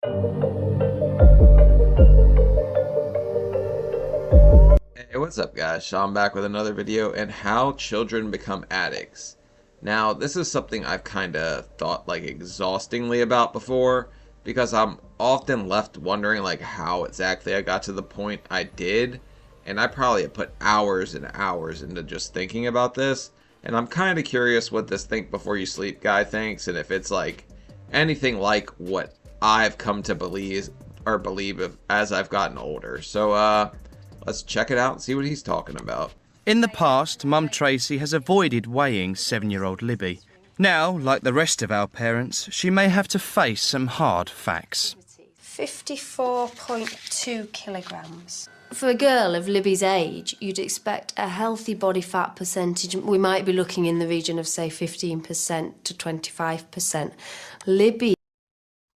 Hey, what's up guys? Sean back with another video and how children become addicts. Now, this is something I've kind of thought like exhaustingly about before because I'm often left wondering like how exactly I got to the point I did, and I probably have put hours and hours into just thinking about this, and I'm kind of curious what this think before you sleep guy thinks and if it's like anything like what I've come to believe as I've gotten older. So let's check it out and see what he's talking about. In the past, Mum Tracy has avoided weighing 7-year-old Libby. Now, like the rest of our parents, she may have to face some hard facts. 54.2 kilograms. For a girl of Libby's age, you'd expect a healthy body fat percentage. We might be looking in the region of, say, 15% to 25%. Libby...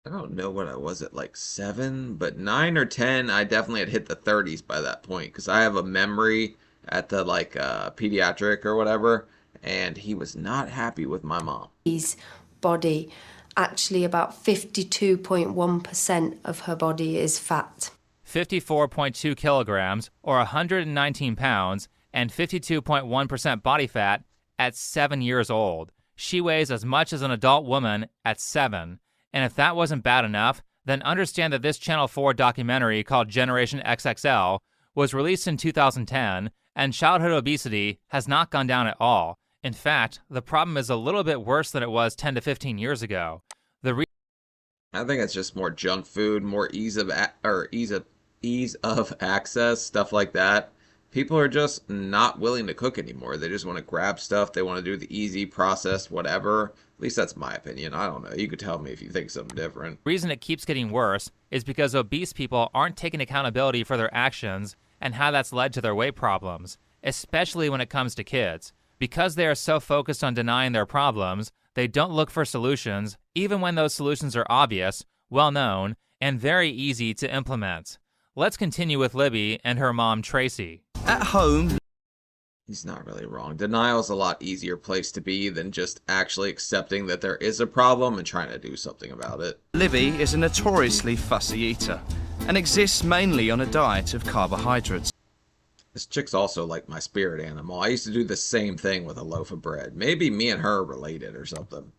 I don't know what I was at, like 7, but 9 or 10, I definitely had hit the 30s by that point because I have a memory at the pediatric or whatever, and he was not happy with my mom. His body, actually about 52.1% of her body is fat. 54.2 kilograms, or 119 pounds, and 52.1% body fat at 7 years old. She weighs as much as an adult woman at 7. And if that wasn't bad enough, then understand that this Channel 4 documentary called Generation XXL was released in 2010, and childhood obesity has not gone down at all. In fact, the problem is a little bit worse than it was 10 to 15 years ago. I think it's just more junk food, more ease of access, stuff like that. People are just not willing to cook anymore. They just want to grab stuff. They want to do the easy, processed, whatever. At least that's my opinion. I don't know. You could tell me if you think something different. The reason it keeps getting worse is because obese people aren't taking accountability for their actions and how that's led to their weight problems, especially when it comes to kids. Because they are so focused on denying their problems, they don't look for solutions, even when those solutions are obvious, well-known, and very easy to implement. Let's continue with Libby and her mom, Tracy. At home, He's not really wrong. Denial's a lot easier place to be than just actually accepting that there is a problem and trying to do something about it. Libby is a notoriously fussy eater and exists mainly on a diet of carbohydrates. This chick's also like my spirit animal. I used to do the same thing with a loaf of bread. Maybe me and her are related or something.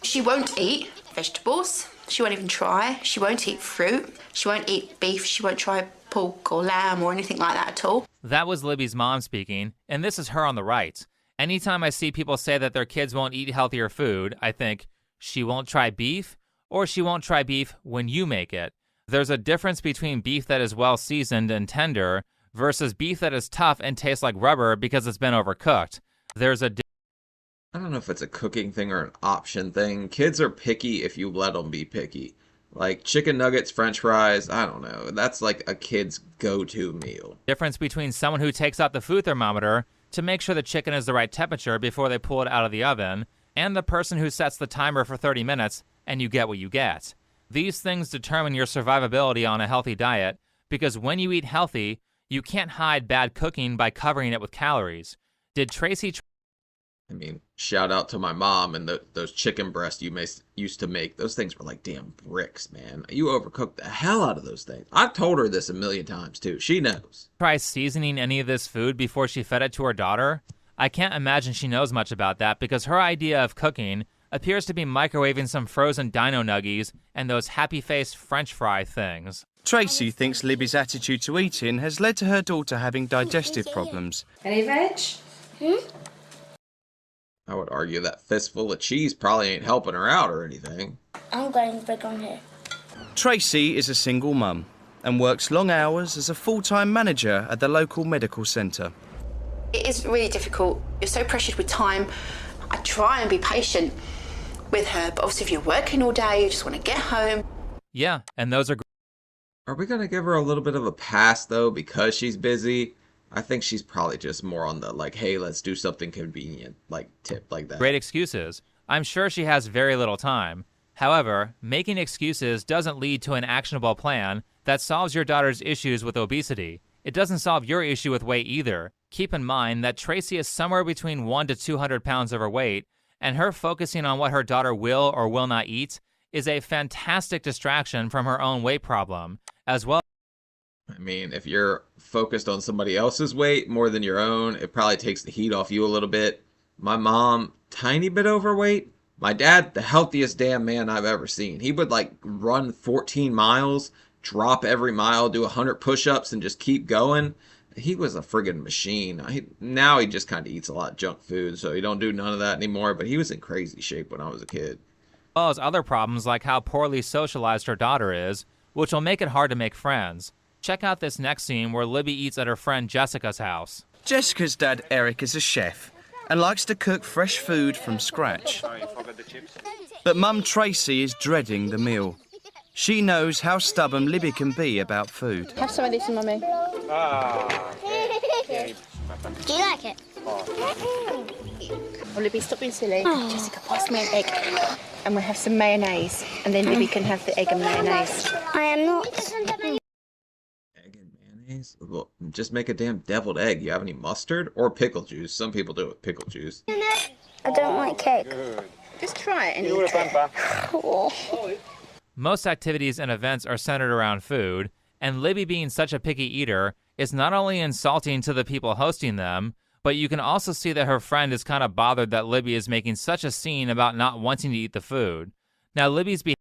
She won't eat vegetables. She won't even try. She won't eat fruit. She won't eat beef. She won't try pork or lamb or anything like that at all. That was Libby's mom speaking, and this is her on the right. Anytime I see people say that their kids won't eat healthier food, I think, she won't try beef, or she won't try beef when you make it. There's a difference between beef that is well seasoned and tender versus beef that is tough and tastes like rubber because it's been overcooked. I don't know if it's a cooking thing or an option thing. Kids are picky if you let them be picky. Like chicken nuggets, french fries, I don't know. That's like a kid's go-to meal. Difference between someone who takes out the food thermometer to make sure the chicken is the right temperature before they pull it out of the oven, and the person who sets the timer for 30 minutes and you get what you get. These things determine your survivability on a healthy diet, because when you eat healthy, you can't hide bad cooking by covering it with calories. Did Tracy... I mean, shout out to my mom and those chicken breasts you used to make. Those things were like damn bricks, man. You overcooked the hell out of those things. I've told her this a million times, too. She knows. Try seasoning any of this food before she fed it to her daughter? I can't imagine she knows much about that because her idea of cooking appears to be microwaving some frozen dino nuggies and those happy-faced French fry things. Tracy thinks Libby's attitude to eating has led to her daughter having digestive problems. Any veg? I would argue that fistful of cheese probably ain't helping her out or anything. I'm going big on here. Tracy is a single mum and works long hours as a full-time manager at the local medical centre. It is really difficult. You're so pressured with time. I try and be patient with her, but obviously if you're working all day, you just want to get home. Yeah, and those are... Are we going to give her a little bit of a pass, though, because she's busy? I think she's probably just more on the, like, hey, let's do something convenient, like, tip like that. great excuses. I'm sure she has very little time. However, making excuses doesn't lead to an actionable plan that solves your daughter's issues with obesity. It doesn't solve your issue with weight either. Keep in mind that Tracy is somewhere between 1 to 200 pounds overweight, and her focusing on what her daughter will or will not eat is a fantastic distraction from her own weight problem, as well. I mean, if you're focused on somebody else's weight more than your own, it probably takes the heat off you a little bit. My mom, tiny bit overweight. My dad, the healthiest damn man I've ever seen. He would like run 14 miles, drop every mile, do 100 push-ups, and just keep going. He was a friggin' machine. Now he just kind of eats a lot of junk food, so he don't do none of that anymore. But he was in crazy shape when I was a kid. Well as other problems like how poorly socialized her daughter is, which will make it hard to make friends. Check out this next scene where Libby eats at her friend Jessica's house. Jessica's dad, Eric, is a chef and likes to cook fresh food from scratch. But Mum Tracy is dreading the meal. She knows how stubborn Libby can be about food. Have some of this, Mummy. Do you like it? Oh, Libby, stop being silly. Jessica, pass me an egg. And we'll have some mayonnaise. And then Libby can have the egg and mayonnaise. I am not. Egg and mayonnaise? Well, just make a damn deviled egg. You have any mustard? Or pickle juice. Some people do it with pickle juice. I don't like egg. Just try it and eat it. Most activities and events are centered around food, and Libby being such a picky eater is not only insulting to the people hosting them, but you can also see that her friend is kind of bothered that Libby is making such a scene about not wanting to eat the food. Now, Libby's I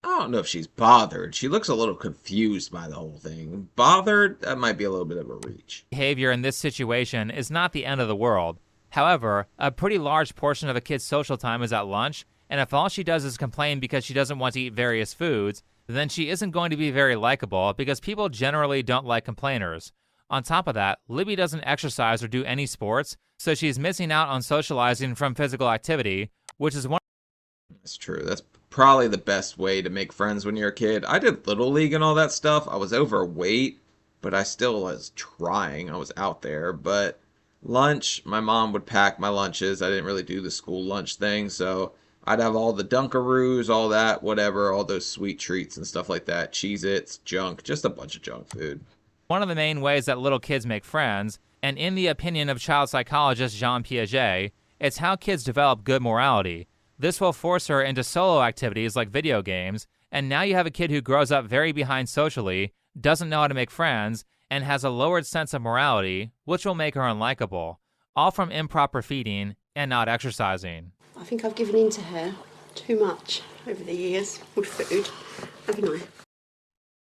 don't know if she's bothered. She looks a little confused by the whole thing. Bothered? That might be a little bit of a reach. behavior in this situation is not the end of the world. However, a pretty large portion of a kid's social time is at lunch, and if all she does is complain because she doesn't want to eat various foods, then she isn't going to be very likable because people generally don't like complainers. On top of that, Libby doesn't exercise or do any sports, so she's missing out on socializing from physical activity, which is one. That's true. That's probably the best way to make friends when you're a kid. I did Little League and all that stuff. I was overweight, but I still was trying. I was out there. But lunch, my mom would pack my lunches. I didn't really do the school lunch thing, so I'd have all the Dunkaroos, all that, whatever, all those sweet treats and stuff like that. Cheez-Its, junk, just a bunch of junk food. One of the main ways that little kids make friends, and in the opinion of child psychologist Jean Piaget, it's how kids develop good morality. This will force her into solo activities like video games, and now you have a kid who grows up very behind socially, doesn't know how to make friends, and has a lowered sense of morality, which will make her unlikable, all from improper feeding and not exercising. I think I've given in to her too much over the years with food, haven't I?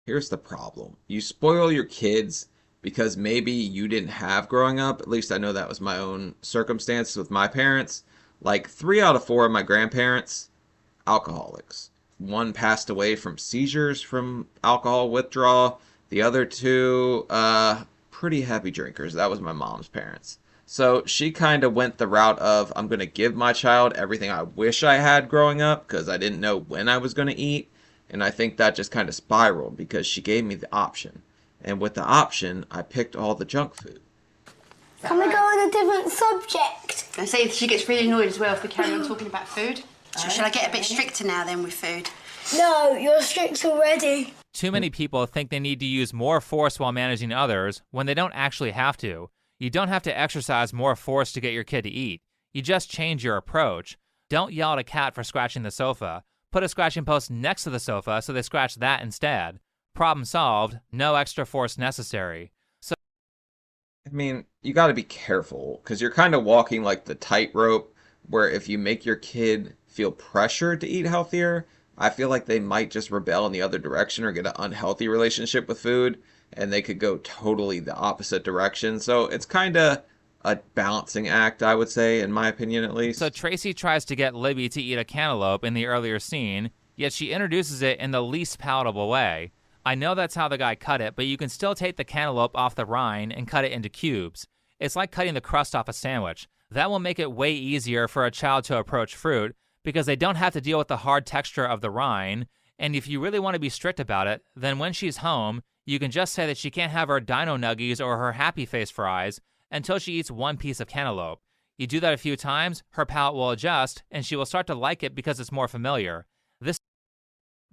Here's the problem. You spoil your kids because maybe you didn't have growing up. At least I know that was my own circumstance with my parents. Like 3 out of 4 of my grandparents, alcoholics. One passed away from seizures from alcohol withdrawal. The other 2, pretty heavy drinkers. That was my mom's parents. So she kind of went the route of, I'm going to give my child everything I wish I had growing up because I didn't know when I was going to eat. And I think that just kind of spiraled because she gave me the option. And with the option, I picked all the junk food. Can we go on a different subject? I say she gets really annoyed as well if we carry on talking about food. So shall I get a bit stricter now then with food? No, you're strict already. Too many people think they need to use more force while managing others when they don't actually have to. You don't have to exercise more force to get your kid to eat. You just change your approach. Don't yell at a cat for scratching the sofa. Put a scratching post next to the sofa so they scratch that instead. Problem solved, no extra force necessary. I mean, you got to be careful because you're kind of walking like the tightrope where if you make your kid feel pressured to eat healthier, I feel like they might just rebel in the other direction or get an unhealthy relationship with food and they could go totally the opposite direction. So it's kind of a balancing act, I would say, in my opinion at least. So Tracy tries to get Libby to eat a cantaloupe in the earlier scene, yet she introduces it in the least palatable way. I know that's how the guy cut it, but you can still take the cantaloupe off the rind and cut it into cubes. It's like cutting the crust off a sandwich. That will make it way easier for a child to approach fruit because they don't have to deal with the hard texture of the rind. And if you really want to be strict about it, then when she's home, you can just say that she can't have her Dino Nuggies or her Happy Face fries until she eats one piece of cantaloupe. You do that a few times, her palate will adjust, and she will start to like it because it's more familiar.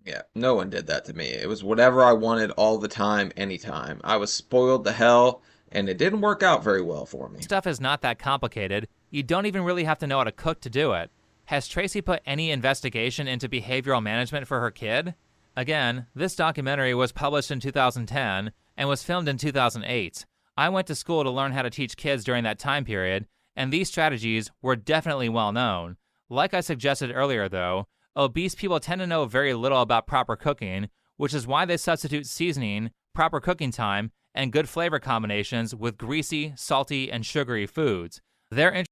Yeah, no one did that to me. It was whatever I wanted all the time, anytime. I was spoiled to hell, and it didn't work out very well for me. Stuff is not that complicated. You don't even really have to know how to cook to do it. Has Tracy put any investigation into behavioral management for her kid? Again, this documentary was published in 2010 and was filmed in 2008. I went to school to learn how to teach kids during that time period, and these strategies were definitely well known. Like I suggested earlier though, obese people tend to know very little about proper cooking, which is why they substitute seasoning, proper cooking time, and good flavor combinations with greasy, salty, and sugary foods. I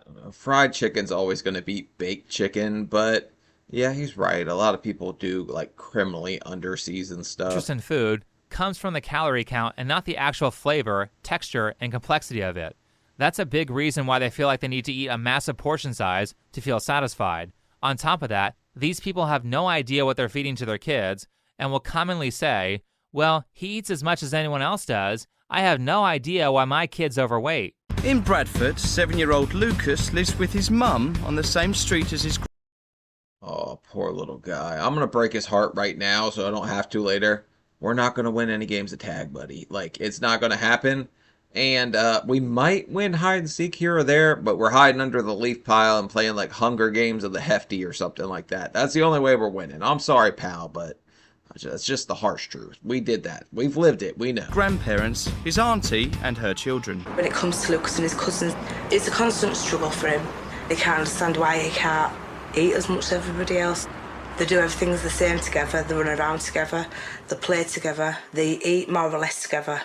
don't know. Fried chicken's always going to beat baked chicken, but yeah, he's right. A lot of people do like criminally under-seasoned stuff. Interest in food comes from the calorie count and not the actual flavor, texture, and complexity of it. That's a big reason why they feel like they need to eat a massive portion size to feel satisfied. On top of that, these people have no idea what they're feeding to their kids and will commonly say, well, he eats as much as anyone else does. I have no idea why my kid's overweight. In Bradford, 7-year-old Lucas lives with his mum on the same street as his... Oh, poor little guy. I'm going to break his heart right now so I don't have to later. We're not going to win any games of tag, buddy. Like, it's not going to happen. And we might win hide and seek here or there, but we're hiding under the leaf pile and playing like Hunger Games of the Hefty or something like that. That's the only way we're winning. I'm sorry, pal, but that's just the harsh truth. We did that. We've lived it. We know. Grandparents, his auntie and her children. When it comes to Lucas and his cousins, it's a constant struggle for him. They can't understand why he can't eat as much as everybody else. They do everything the same together. They run around together. They play together. They eat more or less together.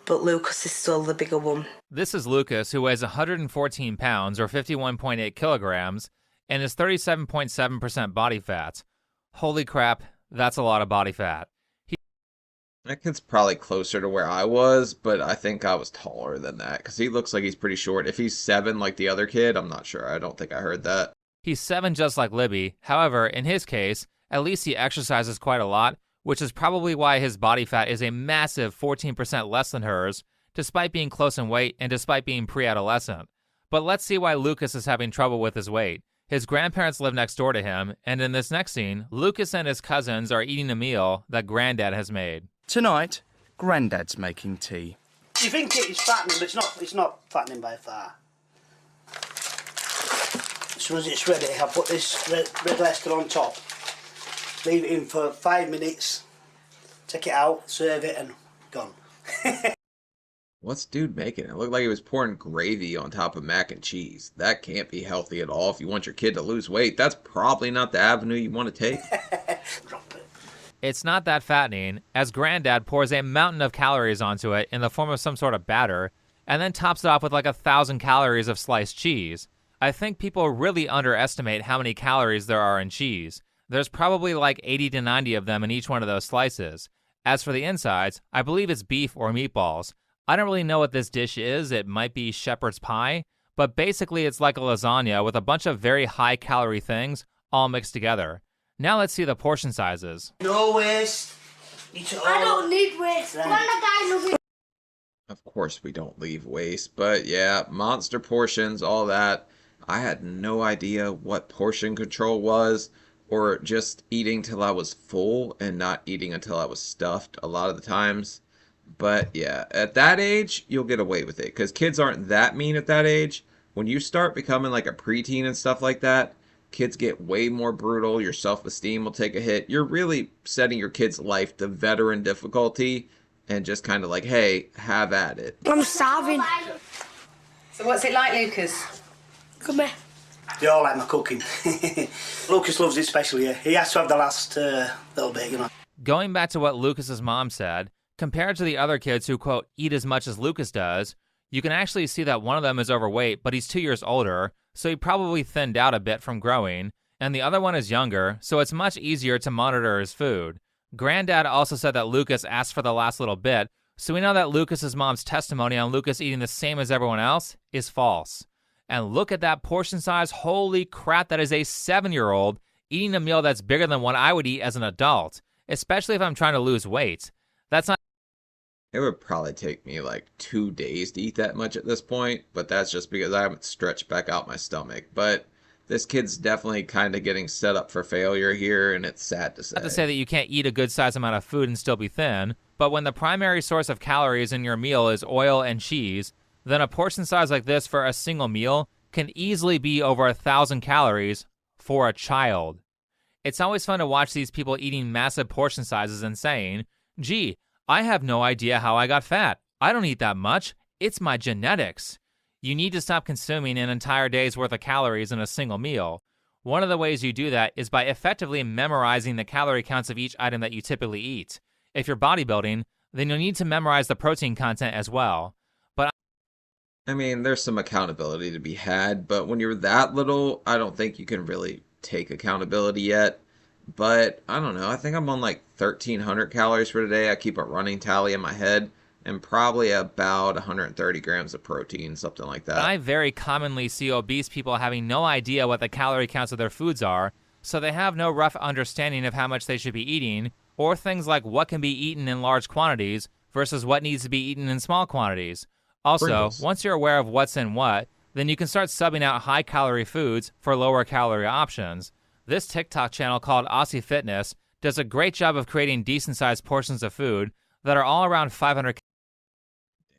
But Lucas is still the bigger one. This is Lucas, who weighs 114 pounds or 51.8 kilograms and is 37.7% body fat. Holy crap, that's a lot of body fat. That kid's probably closer to where I was, but I think I was taller than that because he looks like he's pretty short. If he's 7 like the other kid, I'm not sure. I don't think I heard that. He's 7 just like Libby. However, in his case, at least he exercises quite a lot, which is probably why his body fat is a massive 14% less than hers, despite being close in weight and despite being pre-adolescent. But let's see why Lucas is having trouble with his weight. His grandparents live next door to him, and in this next scene, Lucas and his cousins are eating a meal that Granddad has made. Tonight, Granddad's making tea. You think it is fattening, but it's not fattening by far. As soon as it's ready, I'll put this red Leicester on top. Leave it in for 5 minutes, take it out, serve it, and gone. What's dude making? It looked like he was pouring gravy on top of mac and cheese. That can't be healthy at all if you want your kid to lose weight. That's probably not the avenue you want to take. Drop it. It's not that fattening, as Granddad pours a mountain of calories onto it in the form of some sort of batter, and then tops it off with like 1,000 calories of sliced cheese. I think people really underestimate how many calories there are in cheese. There's probably like 80 to 90 of them in each one of those slices. As for the insides, I believe it's beef or meatballs. I don't really know what this dish is. It might be shepherd's pie, but basically it's like a lasagna with a bunch of very high calorie things all mixed together. Now let's see the portion sizes. No waste. I don't need waste. Of course we don't leave waste, but yeah, monster portions, all that. I had no idea what portion control was, or just eating till I was full and not eating until I was stuffed a lot of the times. But yeah, at that age, you'll get away with it because kids aren't that mean at that age. When you start becoming like a preteen and stuff like that, kids get way more brutal. Your self-esteem will take a hit. You're really setting your kid's life to veteran difficulty and just kind of like, hey, have at it. I'm starving. So what's it like, Lucas? Come here. They all like my cooking. Lucas loves it especially. Yeah. He has to have the last little bit, you know. Going back to what Lucas's mom said, compared to the other kids who, quote, eat as much as Lucas does, you can actually see that one of them is overweight, but he's 2 years older, so he probably thinned out a bit from growing, and the other one is younger, so it's much easier to monitor his food. Granddad also said that Lucas asked for the last little bit, so we know that Lucas's mom's testimony on Lucas eating the same as everyone else is false. And look at that portion size. Holy crap, that is a 7-year-old eating a meal that's bigger than what I would eat as an adult, especially if I'm trying to lose weight. That's not... It would probably take me like 2 days to eat that much at this point, but that's just because I haven't stretched back out my stomach. But this kid's definitely kind of getting set up for failure here, and it's sad to say. Not to say that you can't eat a good size amount of food and still be thin, but when the primary source of calories in your meal is oil and cheese, then a portion size like this for a single meal can easily be over 1,000 calories for a child. It's always fun to watch these people eating massive portion sizes and saying, gee, I have no idea how I got fat. I don't eat that much. It's my genetics. You need to stop consuming an entire day's worth of calories in a single meal. One of the ways you do that is by effectively memorizing the calorie counts of each item that you typically eat. If you're bodybuilding, then you'll need to memorize the protein content as well. But I mean, there's some accountability to be had, but when you're that little, I don't think you can really take accountability yet. But I don't know, I think I'm on like 1,300 calories for today. I keep a running tally in my head, and probably about 130 grams of protein, something like that. I very commonly see obese people having no idea what the calorie counts of their foods are, so they have no rough understanding of how much they should be eating, or things like what can be eaten in large quantities versus what needs to be eaten in small quantities. Also, Pringles. once you're aware of what's in what, then you can start subbing out high-calorie foods for lower-calorie options. This TikTok channel called Aussie Fitness does a great job of creating decent-sized portions of food that are all around 500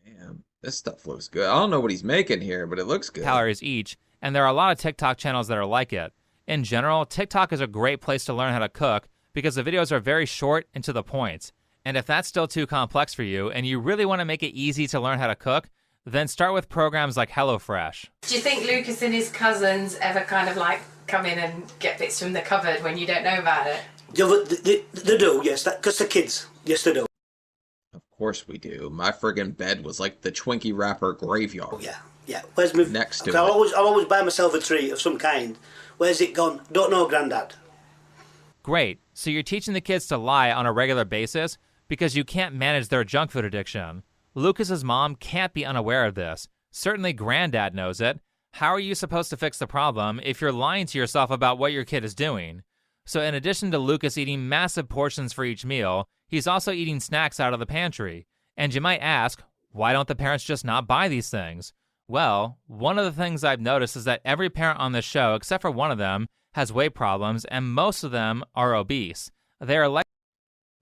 Damn, this stuff looks good. I don't know what he's making here, but it looks good. calories each, and there are a lot of TikTok channels that are like it. In general, TikTok is a great place to learn how to cook because the videos are very short and to the point. And if that's still too complex for you and you really want to make it easy to learn how to cook, then start with programs like HelloFresh. Do you think Lucas and his cousins ever kind of like come in and get bits from the cupboard when you don't know about it? Yeah, they do, yes, because the kids, yes they do. Of course we do. My friggin' bed was like the Twinkie wrapper graveyard. Oh, yeah. Where's my... Next to I'll it. always buy myself a treat of some kind. Where's it gone? Don't know, Grandad. Great. So you're teaching the kids to lie on a regular basis because you can't manage their junk food addiction. Lucas's mom can't be unaware of this. Certainly Granddad knows it. How are you supposed to fix the problem if you're lying to yourself about what your kid is doing? So in addition to Lucas eating massive portions for each meal, he's also eating snacks out of the pantry. And you might ask, why don't the parents just not buy these things? Well, one of the things I've noticed is that every parent on this show, except for one of them, has weight problems, and most of them are obese. They are like...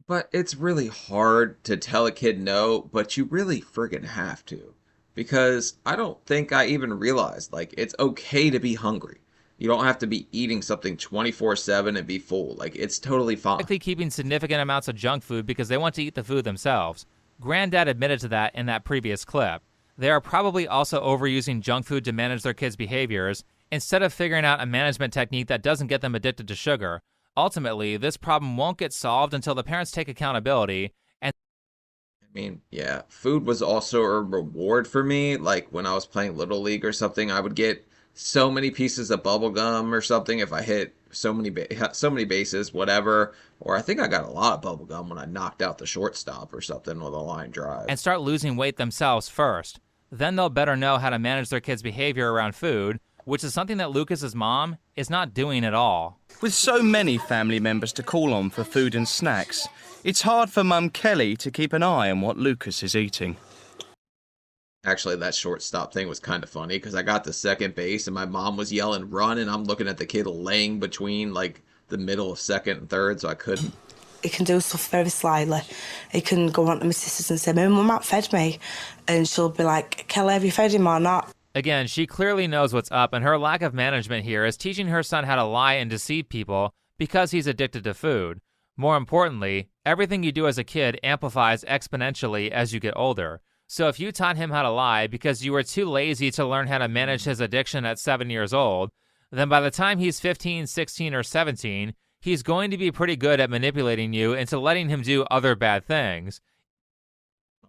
But it's really hard to tell a kid no, but you really friggin' have to. Because I don't think I even realized, like, it's okay to be hungry. You don't have to be eating something 24/7 and be full. Like, it's totally fine. likely keeping significant amounts of junk food because they want to eat the food themselves. Granddad admitted to that in that previous clip. They are probably also overusing junk food to manage their kids' behaviors instead of figuring out a management technique that doesn't get them addicted to sugar. Ultimately, this problem won't get solved until the parents take accountability and... I mean, yeah, food was also a reward for me. Like, when I was playing Little League or something, I would get so many pieces of bubble gum or something if I hit so many bases, whatever. Or I think I got a lot of bubble gum when I knocked out the shortstop or something with a line drive. and start losing weight themselves first. Then they'll better know how to manage their kids' behavior around food, which is something that Lucas's mom is not doing at all. With so many family members to call on for food and snacks, it's hard for Mum Kelly to keep an eye on what Lucas is eating. Actually, that shortstop thing was kind of funny because I got to second base and my mom was yelling run, and I'm looking at the kid laying between like the middle of second and third, so I couldn't. He can do stuff very slyly. He can go on to my sisters and say, "My mum ain't fed me," and she'll be like, "Kelly, have you fed him or not?" Again, she clearly knows what's up, and her lack of management here is teaching her son how to lie and deceive people because he's addicted to food. More importantly, everything you do as a kid amplifies exponentially as you get older. So if you taught him how to lie because you were too lazy to learn how to manage his addiction at 7 years old, then by the time he's 15, 16, or 17, he's going to be pretty good at manipulating you into letting him do other bad things.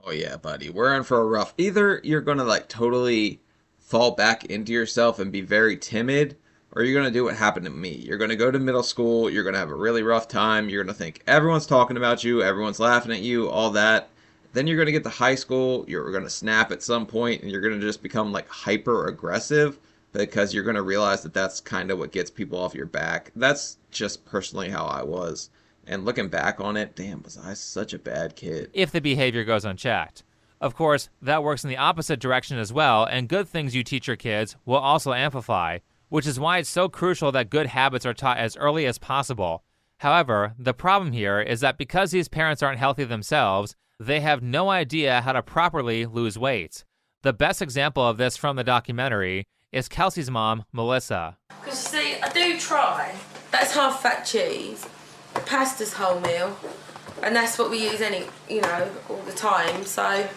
Oh yeah, buddy, we're in for a rough. Either you're gonna like totally fall back into yourself and be very timid, or you're gonna do what happened to me. You're gonna go to middle school, you're gonna have a really rough time, you're gonna think everyone's talking about you, everyone's laughing at you, all that. Then you're gonna get to high school, you're gonna snap at some point, and you're gonna just become like hyper aggressive because you're gonna realize that that's kind of what gets people off your back. That's just personally how I was. And looking back on it, damn, was I such a bad kid. If the behavior goes unchecked. Of course, that works in the opposite direction as well, and good things you teach your kids will also amplify, which is why it's so crucial that good habits are taught as early as possible. However, the problem here is that because these parents aren't healthy themselves, they have no idea how to properly lose weight. The best example of this from the documentary is Kelsey's mom, Melissa. Because you see, I do try. That's half fat cheese. Pasta's wholemeal. And that's what we use all the time. So I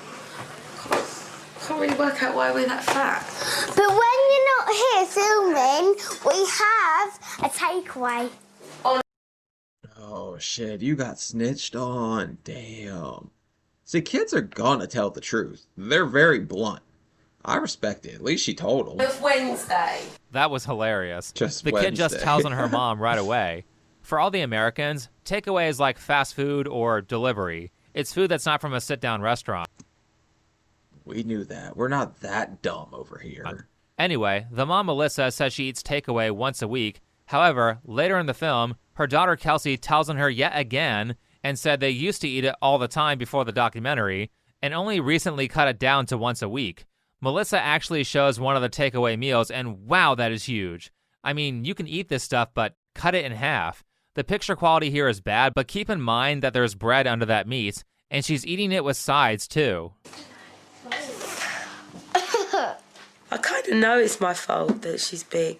can't really work out why we're that fat. But when you're not here filming, we have a takeaway. Oh shit, you got snitched on. Damn. See, kids are gonna tell the truth. They're very blunt. I respect it. At least she told them. It's Wednesday. That was hilarious. Just the Wednesday. kid just tells on her mom right away. For all the Americans, takeaway is like fast food or delivery. It's food that's not from a sit-down restaurant. We knew that. We're not that dumb over here. Anyway, the mom Melissa says she eats takeaway once a week. However, later in the film, her daughter Kelsey tells on her yet again and said they used to eat it all the time before the documentary and only recently cut it down to once a week. Melissa actually shows one of the takeaway meals, and wow, that is huge. I mean, you can eat this stuff, but cut it in half. The picture quality here is bad, but keep in mind that there's bread under that meat, and she's eating it with sides too. I kind of know it's my fault that she's big.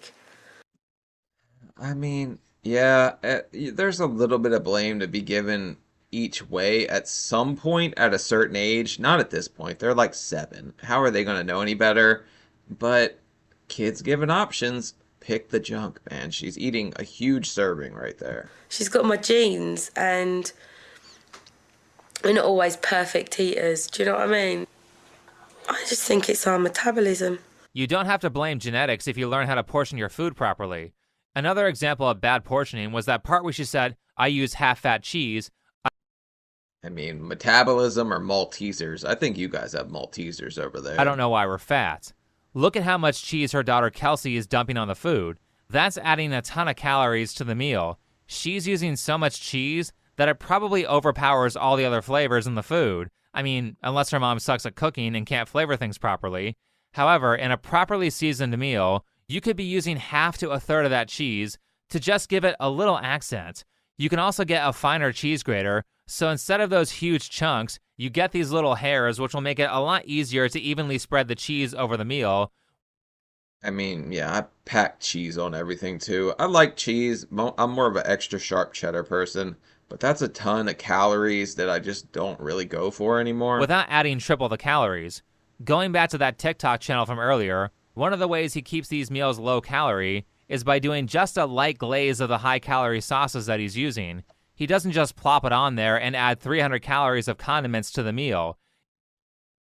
I mean, yeah, there's a little bit of blame to be given each way at some point at a certain age. Not at this point. They're like 7. How are they going to know any better? But kids given options, pick the junk, man. She's eating a huge serving right there. She's got my genes, and we're not always perfect eaters. Do you know what I mean? I just think it's our metabolism. You don't have to blame genetics if you learn how to portion your food properly. Another example of bad portioning was that part where she said, I use half-fat cheese. I mean, metabolism or Maltesers. I think you guys have Maltesers over there. I don't know why we're fat. Look at how much cheese her daughter Kelsey is dumping on the food. That's adding a ton of calories to the meal. She's using so much cheese that it probably overpowers all the other flavors in the food. I mean, unless her mom sucks at cooking and can't flavor things properly. However, in a properly seasoned meal, you could be using half to a third of that cheese to just give it a little accent. You can also get a finer cheese grater, so instead of those huge chunks, you get these little hairs, which will make it a lot easier to evenly spread the cheese over the meal. I mean, yeah, I pack cheese on everything too. I like cheese. I'm more of an extra sharp cheddar person, but that's a ton of calories that I just don't really go for anymore. Without adding triple the calories. Going back to that TikTok channel from earlier, one of the ways he keeps these meals low calorie is by doing just a light glaze of the high calorie sauces that he's using. He doesn't just plop it on there and add 300 calories of condiments to the meal.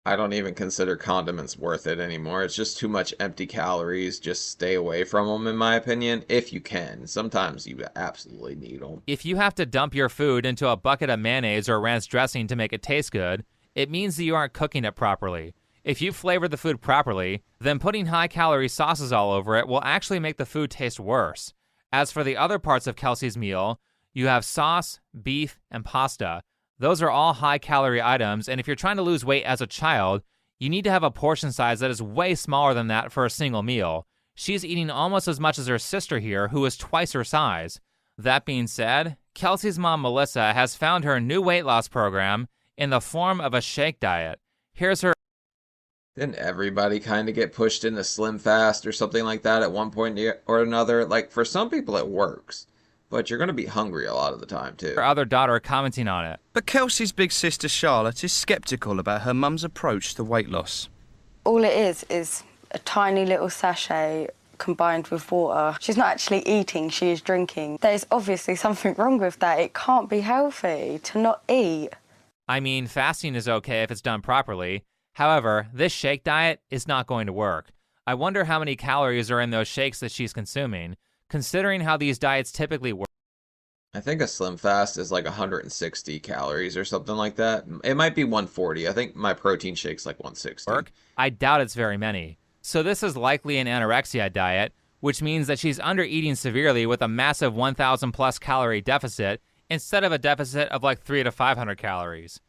I don't even consider condiments worth it anymore. It's just too much empty calories. Just stay away from them, in my opinion, if you can. Sometimes you absolutely need them. If you have to dump your food into a bucket of mayonnaise or ranch dressing to make it taste good, it means that you aren't cooking it properly. If you flavor the food properly, then putting high-calorie sauces all over it will actually make the food taste worse. As for the other parts of Kelsey's meal, you have sauce, beef, and pasta. Those are all high-calorie items, and if you're trying to lose weight as a child, you need to have a portion size that is way smaller than that for a single meal. She's eating almost as much as her sister here, who is twice her size. That being said, Kelsey's mom, Melissa, has found her new weight loss program in the form of a shake diet. Here's her. Didn't everybody kind of get pushed into Slim Fast or something like that at one point or another? Like, for some people it works, but you're going to be hungry a lot of the time, too. Her other daughter commenting on it. But Kelsey's big sister Charlotte is sceptical about her mum's approach to weight loss. All it is a tiny little sachet combined with water. She's not actually eating, she is drinking. There's obviously something wrong with that. It can't be healthy to not eat. I mean, fasting is okay if it's done properly. However, this shake diet is not going to work. I wonder how many calories are in those shakes that she's consuming, considering how these diets typically work. I think a Slim Fast is like 160 calories or something like that. It might be 140. I think my protein shake's like 160. I doubt it's very many. So this is likely an anorexia diet, which means that she's under-eating severely with a massive 1,000 plus calorie deficit instead of a deficit of like 300 to 500 calories.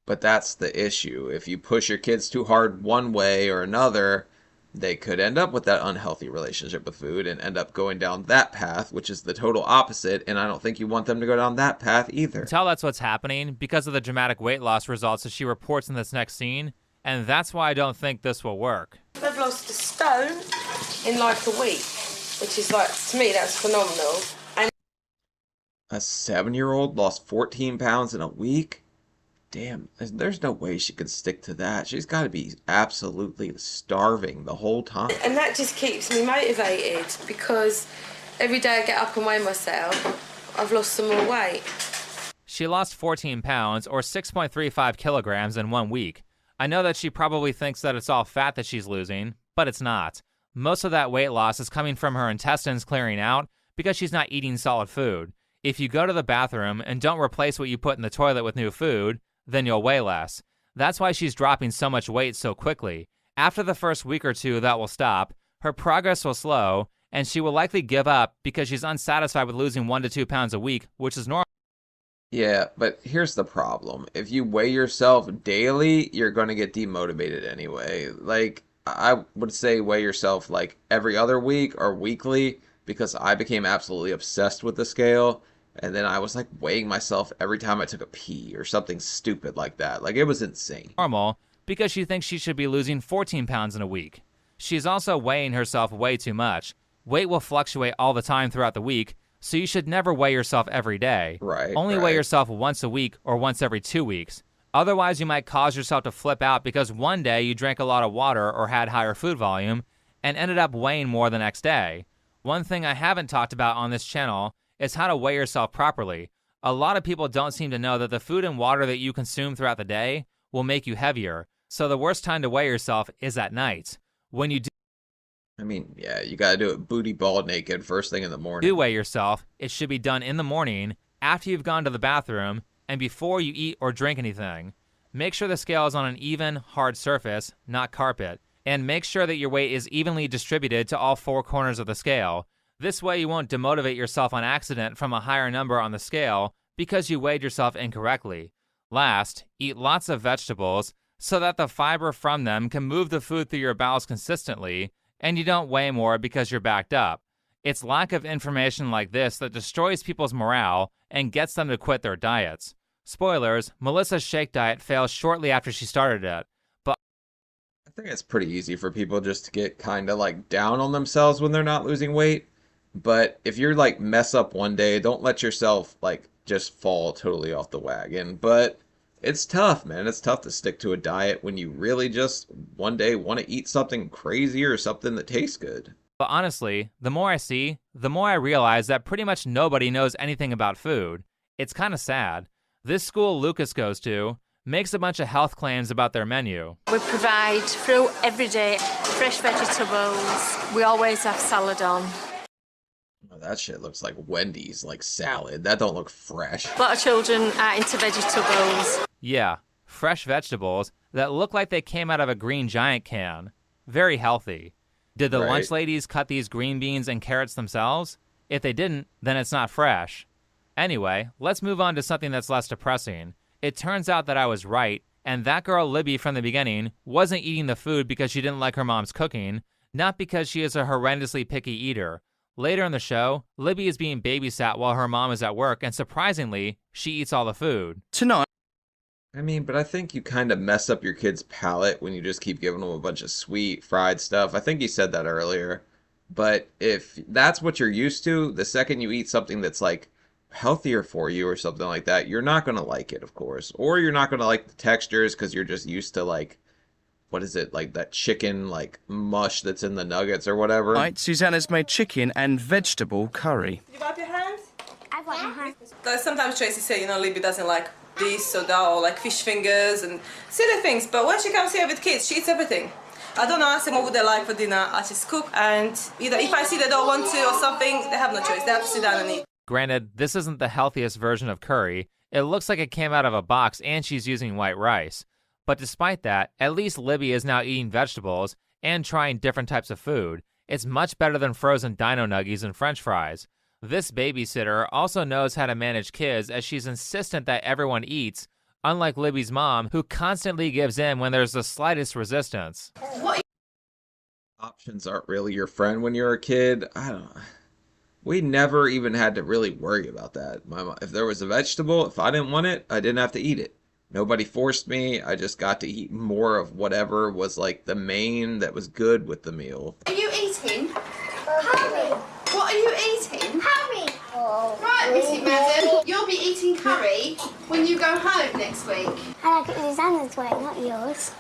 But that's the issue. If you push your kids too hard one way or another, they could end up with that unhealthy relationship with food and end up going down that path, which is the total opposite, and I don't think you want them to go down that path either. Tell that's what's happening because of the dramatic weight loss results that she reports in this next scene, and that's why I don't think this will work. The vlog lost a stone in like a week, which is like, to me, that's phenomenal. And A 7-year-old lost 14 pounds in a week? Damn, there's no way she could stick to that. She's got to be absolutely starving the whole time. and that just keeps me motivated because every day I get up and weigh myself, I've lost some more weight. She lost 14 pounds, or 6.35 kilograms, in 1 week. I know that she probably thinks that it's all fat that she's losing, but it's not. Most of that weight loss is coming from her intestines clearing out because she's not eating solid food. If you go to the bathroom and don't replace what you put in the toilet with new food, then you'll weigh less. That's why she's dropping so much weight so quickly. After the first week or two, that will stop, her progress will slow, and she will likely give up because she's unsatisfied with losing 1 to 2 pounds a week, which is normal. Yeah, but here's the problem. If you weigh yourself daily, you're going to get demotivated anyway. Like, I would say weigh yourself like every other week or weekly because I became absolutely obsessed with the scale. And then I was like weighing myself every time I took a pee or something stupid like that. Like, it was insane. Normal because she thinks she should be losing 14 pounds in a week. She's also weighing herself way too much. Weight will fluctuate all the time throughout the week, so you should never weigh yourself every day. Right. Only weigh yourself once a week or once every 2 weeks. Otherwise, you might cause yourself to flip out because one day you drank a lot of water or had higher food volume and ended up weighing more the next day. One thing I haven't talked about on this channel is how to weigh yourself properly. A lot of people don't seem to know that the food and water that you consume throughout the day will make you heavier. So the worst time to weigh yourself is at night. When you I mean, yeah, you got to do it booty ball naked first thing in the morning. do weigh yourself, it should be done in the morning, after you've gone to the bathroom, and before you eat or drink anything. Make sure the scale is on an even, hard surface, not carpet, and make sure that your weight is evenly distributed to all 4 corners of the scale. This way you won't demotivate yourself on accident from a higher number on the scale because you weighed yourself incorrectly. Last, eat lots of vegetables so that the fiber from them can move the food through your bowels consistently, and you don't weigh more because you're backed up. It's lack of information like this that destroys people's morale and gets them to quit their diets. Spoilers, Melissa's shake diet failed shortly after she started it, but I think it's pretty easy for people just to get kind of like down on themselves when they're not losing weight. But if you're like mess up one day, don't let yourself like just fall totally off the wagon. But it's tough, man. It's tough to stick to a diet when you really just one day want to eat something crazy or something that tastes good. honestly, the more I see, the more I realize that pretty much nobody knows anything about food. It's kind of sad. This school Lucas goes to makes a bunch of health claims about their menu. We provide fruit every day, fresh vegetables. We always have salad on. Oh, that shit looks like Wendy's, like salad. That don't look fresh. A lot of children are into vegetables. Yeah, fresh vegetables that look like they came out of a Green Giant can. Very healthy. Did the lunch ladies cut these green beans and carrots themselves? If they didn't, then it's not fresh. Anyway, let's move on to something that's less depressing. It turns out that I was right, and that girl Libby from the beginning wasn't eating the food because she didn't like her mom's cooking, not because she is a horrendously picky eater. Later in the show, Libby is being babysat while her mom is at work, and surprisingly, she eats all the food. Tonight. I mean, but I think you kind of mess up your kid's palate when you just keep giving them a bunch of sweet, fried stuff. I think you said that earlier. But if that's what you're used to, the second you eat something that's like healthier for you or something like that, you're not going to like it, of course. Or you're not going to like the textures because you're just used to like, what is it, like that chicken like mush that's in the nuggets or whatever. Right, Susanna's made chicken and vegetable curry. Did you wipe your hands? I want my hands. Sometimes Tracy say, Libby doesn't like this or that, or like fish fingers and silly things, but when she comes here with kids, she eats everything. I don't ask them what would they like for dinner, I just cook, and either if I see they don't want to or something, they have no choice, they have to sit down and eat. Granted, this isn't the healthiest version of curry. It looks like it came out of a box and she's using white rice. But despite that, at least Libby is now eating vegetables and trying different types of food. It's much better than frozen dino nuggies and french fries. This babysitter also knows how to manage kids as she's insistent that everyone eats, unlike Libby's mom, who constantly gives in when there's the slightest resistance. Options aren't really your friend when you're a kid. I don't know. We never even had to really worry about that. My mom, if there was a vegetable, if I didn't want it, I didn't have to eat it. Nobody forced me. I just got to eat more of whatever was like the main that was good with the meal. Are you eating? Curry. What are you eating? Curry. Right, Missy Madden, you'll be eating curry when you go home next week. I like it Susanna's way, not yours.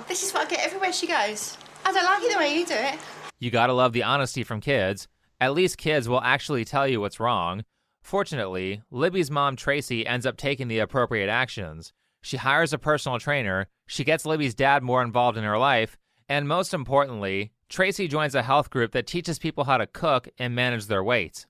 This is what I get everywhere she goes. I don't like it the way you do it. You gotta love the honesty from kids. At least kids will actually tell you what's wrong. Fortunately, Libby's mom, Tracy, ends up taking the appropriate actions. She hires a personal trainer, she gets Libby's dad more involved in her life, and most importantly, Tracy joins a health group that teaches people how to cook and manage their weight.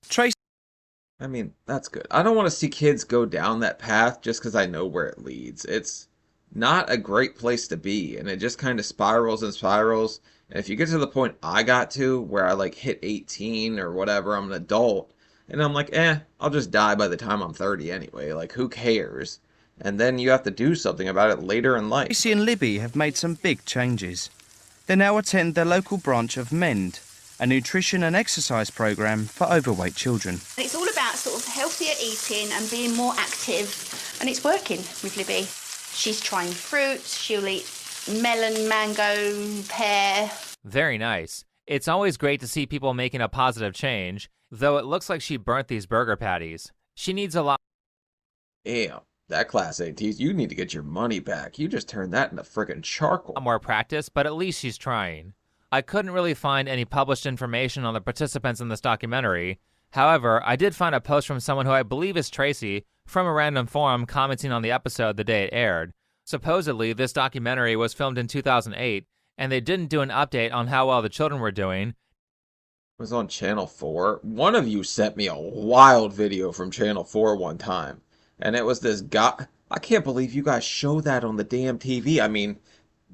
I mean, that's good. I don't want to see kids go down that path just because I know where it leads. It's not a great place to be, and it just kind of spirals and spirals. And if you get to the point I got to, where I like hit 18 or whatever, I'm an adult, and I'm like, I'll just die by the time I'm 30 anyway. Like, who cares? And then you have to do something about it later in life. Tracy and Libby have made some big changes. They now attend their local branch of MEND, a nutrition and exercise programme for overweight children. It's all about sort of healthier eating and being more active, and it's working with Libby. She's trying fruits, she'll eat melon, mango, pear. Very nice. It's always great to see people making a positive change, though it looks like she burnt these burger patties. She needs a lot. Damn, that Class A tease, you need to get your money back. You just turned that into frickin' charcoal. More practice, but at least she's trying. I couldn't really find any published information on the participants in this documentary. However, I did find a post from someone who I believe is Tracy from a random forum commenting on the episode the day it aired. Supposedly, this documentary was filmed in 2008, and they didn't do an update on how well the children were doing. It was on Channel 4. One of you sent me a wild video from Channel 4 one time. And it was this guy. I can't believe you guys show that on the damn TV. I mean,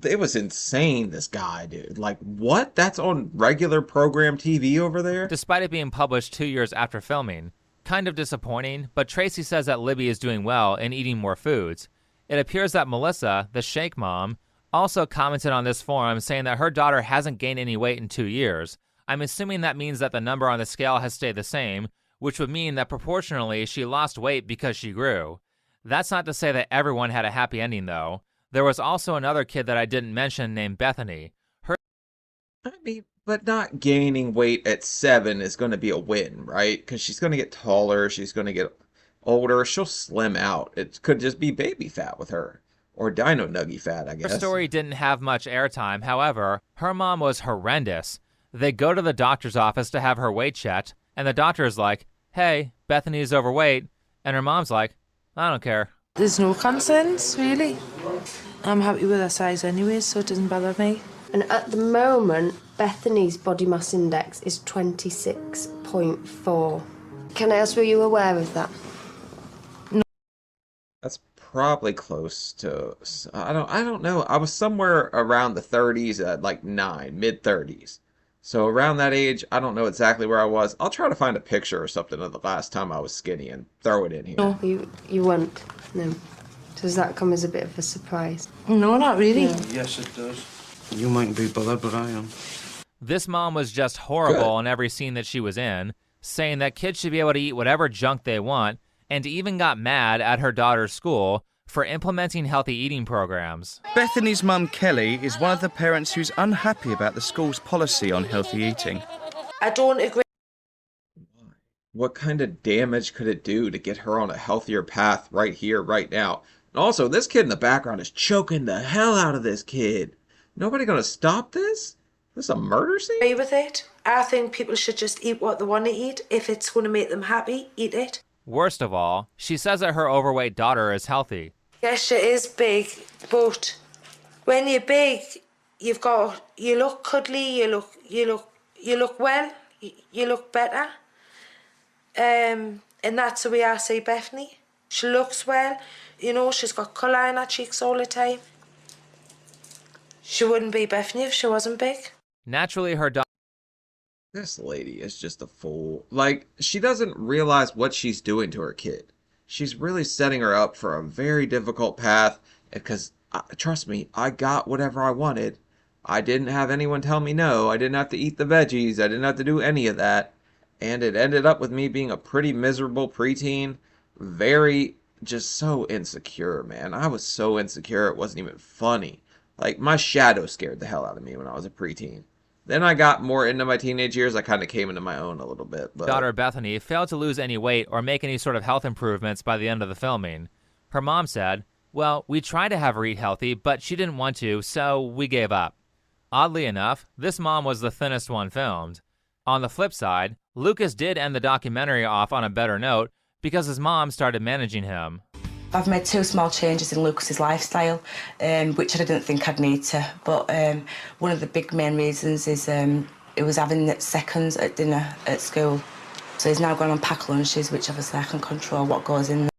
it was insane, this guy, dude. Like, what? That's on regular program TV over there? Despite it being published 2 years after filming. Kind of disappointing, but Tracy says that Libby is doing well and eating more foods. It appears that Melissa, the Shake Mom, also commented on this forum saying that her daughter hasn't gained any weight in 2 years. I'm assuming that means that the number on the scale has stayed the same, which would mean that proportionally she lost weight because she grew. That's not to say that everyone had a happy ending, though. There was also another kid that I didn't mention named Bethany. I mean, but not gaining weight at 7 is going to be a win, right? Because she's going to get taller, she's going to get older, she'll slim out. It could just be baby fat with her. Or dino nuggy fat, I guess. Her story didn't have much airtime. However, her mom was horrendous. They go to the doctor's office to have her weight checked, and the doctor is like, hey, Bethany's overweight. And her mom's like, I don't care. There's no concerns, really. I'm happy with her size anyway, so it doesn't bother me. And at the moment, Bethany's body mass index is 26.4. Can I ask, were you aware of that? No. That's probably close to, I don't know. I was somewhere around the 30s at like 9, mid-30s. So around that age, I don't know exactly where I was. I'll try to find a picture or something of the last time I was skinny and throw it in here. No, you won't. No. Does that come as a bit of a surprise? No, not really. No. Yes, it does. You mightn't be bothered, but I am. This mom was just horrible in every scene that she was in, saying that kids should be able to eat whatever junk they want, and even got mad at her daughter's school for implementing healthy eating programs. Bethany's mum, Kelly, is one of the parents who's unhappy about the school's policy on healthy eating. I don't agree. What kind of damage could it do to get her on a healthier path right here, right now? And also, this kid in the background is choking the hell out of this kid. Nobody gonna stop this? This is a murder scene? Agree with it. I think people should just eat what they want to eat. If it's going to make them happy, eat it. Worst of all, she says that her overweight daughter is healthy. Yes, she is big, but when you're big, you look cuddly, you look well, you look better. And that's the way I see Bethany. She looks well, she's got colour in her cheeks all the time. She wouldn't be Bethany if she wasn't big. Naturally, her daughter... This lady is just a fool. Like, she doesn't realize what she's doing to her kid. She's really setting her up for a very difficult path, because, trust me, I got whatever I wanted. I didn't have anyone tell me no. I didn't have to eat the veggies. I didn't have to do any of that. And it ended up with me being a pretty miserable preteen, very just so insecure, man. I was so insecure it wasn't even funny. Like, my shadow scared the hell out of me when I was a preteen. Then I got more into my teenage years. I kind of came into my own a little bit. But Daughter Bethany failed to lose any weight or make any sort of health improvements by the end of the filming. Her mom said, "Well, we tried to have her eat healthy, but she didn't want to, so we gave up." Oddly enough, this mom was the thinnest one filmed. On the flip side, Lucas did end the documentary off on a better note because his mom started managing him. I've made 2 small changes in Lucas's lifestyle, which I didn't think I'd need to. But one of the big main reasons is he was having seconds at dinner at school. So he's now gone on pack lunches, which obviously I can control what goes in there.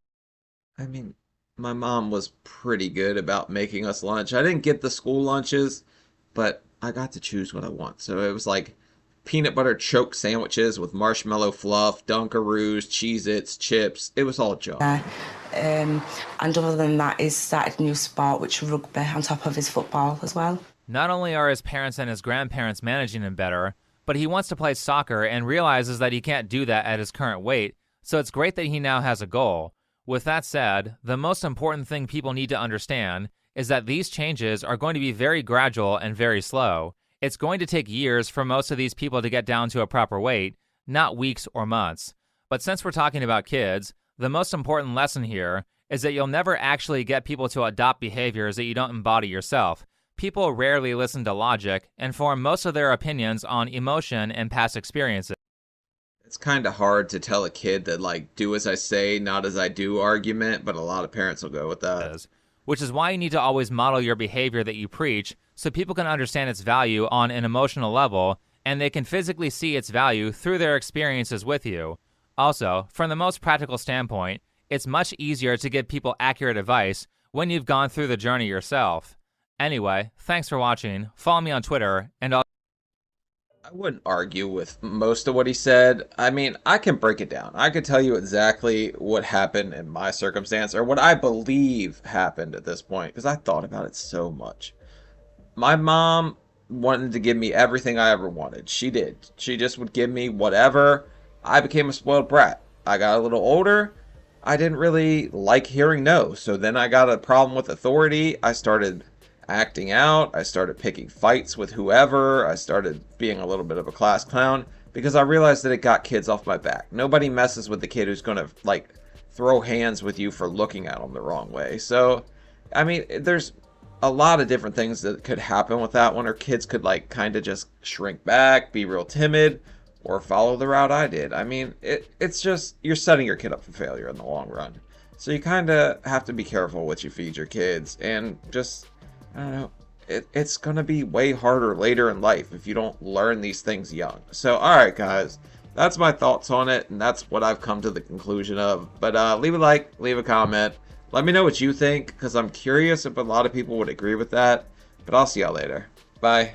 I mean, my mom was pretty good about making us lunch. I didn't get the school lunches, but I got to choose what I want. So it was like peanut butter choke sandwiches with marshmallow fluff, Dunkaroos, Cheez-Its, chips. It was all junk. And other than that, he's started a new sport, which is rugby, on top of his football as well. Not only are his parents and his grandparents managing him better, but he wants to play soccer and realizes that he can't do that at his current weight, so it's great that he now has a goal. With that said, the most important thing people need to understand is that these changes are going to be very gradual and very slow. It's going to take years for most of these people to get down to a proper weight, not weeks or months. But since we're talking about kids, the most important lesson here is that you'll never actually get people to adopt behaviors that you don't embody yourself. People rarely listen to logic and form most of their opinions on emotion and past experiences. It's kind of hard to tell a kid that, like, do as I say, not as I do argument, but a lot of parents will go with that. Which is why you need to always model your behavior that you preach so people can understand its value on an emotional level and they can physically see its value through their experiences with you. Also, from the most practical standpoint, it's much easier to give people accurate advice when you've gone through the journey yourself. Anyway, thanks for watching. Follow me on Twitter, and I wouldn't argue with most of what he said. I mean, I can break it down. I could tell you exactly what happened in my circumstance, or what I believe happened at this point, because I thought about it so much. My mom wanted to give me everything I ever wanted. She did. She just would give me whatever. I became a spoiled brat. I got a little older. I didn't really like hearing no. So then I got a problem with authority. I started acting out. I started picking fights with whoever. I started being a little bit of a class clown because I realized that it got kids off my back. Nobody messes with the kid who's going to, like, throw hands with you for looking at them the wrong way. So, I mean, there's a lot of different things that could happen with that one, or kids could, like, kind of just shrink back, be real timid, or follow the route I did. I mean, it's just, you're setting your kid up for failure in the long run. So you kind of have to be careful what you feed your kids, and just, I don't know, it's going to be way harder later in life if you don't learn these things young. So, alright guys, that's my thoughts on it, and that's what I've come to the conclusion of. But leave a like, leave a comment, let me know what you think, because I'm curious if a lot of people would agree with that. But I'll see y'all later. Bye.